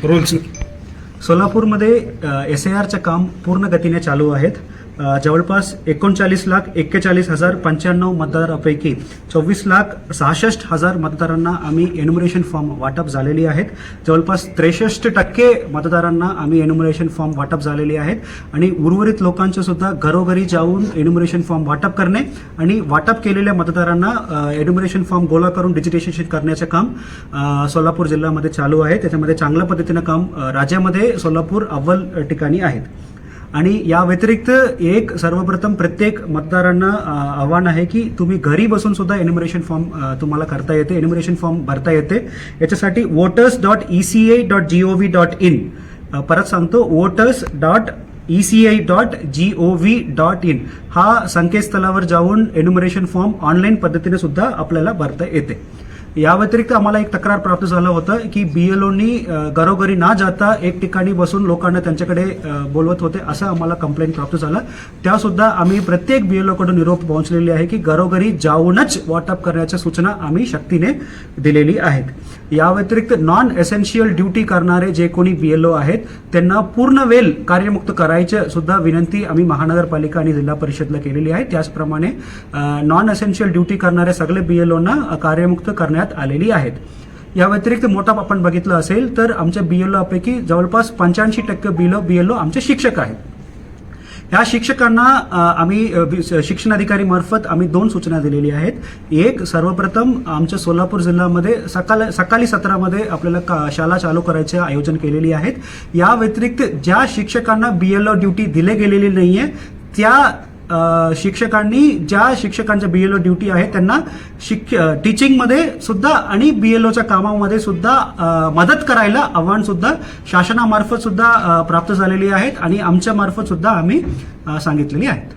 Rolls. सोलापूरमध्ये SIRचं काम पूर्ण गतीने चालू आहेत. जवळपास 39,41,095 मतदारांपैकी 24,66,000 मतदारांना आम्ही एन्युमरेशन फॉर्म वाटप झालेली आहेत. जवळपास 63% मतदारांना आम्ही एन्युमरेशन फॉर्म वाटप झालेली आहेत आणि उर्वरित लोकांचं सुद्धा घरोघरी जाऊन एन्युमरेशन फॉर्म वाटप करणे आणि वाटप केलेल्या मतदारांना एन्युमरेशन फॉर्म गोळा करून डिजिटेशन करण्याचं काम सोलापूर जिल्ह्यामध्ये चालू आहे. त्याच्यामध्ये चांगल्या पद्धतीनं काम राज्यामध्ये सोलापूर अव्वल ठिकाणी आहेत. आणि या व्यतिरिक्त एक सर्वप्रथम प्रत्येक मतदारांना आव्हान आहे की तुम्ही घरी बसून सुद्धा एन्युमरेशन फॉर्म तुम्हाला करता येते, एन्युमरेशन फॉर्म भरता येते. याच्यासाठी voters.eca.gov.in परत सांगतो voters.eca.gov.in हा संकेतस्थळावर जाऊन एन्युमरेशन फॉर्म ऑनलाईन पद्धतीने सुद्धा आपल्याला भरता येते. या व्यतिरिक्त आम्हाला एक तक्रार प्राप्त झालं होतं की BLOनी घरोघरी न जाता एक ठिकाणी बसून लोकांना त्यांच्याकडे बोलवत होते, असं आम्हाला कंप्लेंट प्राप्त झालं. त्यासुद्धा आम्ही प्रत्येक BLO कडून निरोप पोहोचलेली आहे की घरोघरी जाऊनच वाटप करण्याच्या सूचना आम्ही सक्तीने दिलेली आहेत. या व्यतिरिक्त नॉन एसेन्शियल ड्युटी करणारे जे कोणी BLO आहेत त्यांना पूर्ण वेळ कार्यमुक्त करायचं सुद्धा विनंती आम्ही महानगरपालिका आणि जिल्हा परिषदला केलेली आहे. त्याचप्रमाणे नॉन एसेन्शियल ड्युटी करणारे सगळे BLOना कार्यमुक्त करण्यात आलेली आहेत. या व्यतिरिक्त मोठा आपण बघितलं असेल तर आमच्या BLO पैकी जवळपास 85% BLO आमचे शिक्षक आहेत. या शिक्षकांना आम्ही शिक्षण अधिकारी मार्फत आम्ही 2 सूचना दिलेली आहेत. एक, सर्वप्रथम आमच्या सोलापूर जिल्ह्यामध्ये सकाळी सत्रामध्ये आपल्याला शाळा चालू करायचे आयोजन केलेली आहेत. या व्यतिरिक्त ज्या शिक्षकांना BLO ड्युटी दिले गेलेली नाहीये त्या शिक्षकांनी ज्या शिक्षकांच्या BLO ड्युटी आहे त्यांना टीचिंगमध्ये सुद्धा आणि BLOच्या कामामध्ये सुद्धा मदत करायला आव्हान सुद्धा शासनामार्फत सुद्धा प्राप्त झालेली आहेत आणि आमच्या मार्फत सुद्धा आम्ही सांगितलेली आहेत.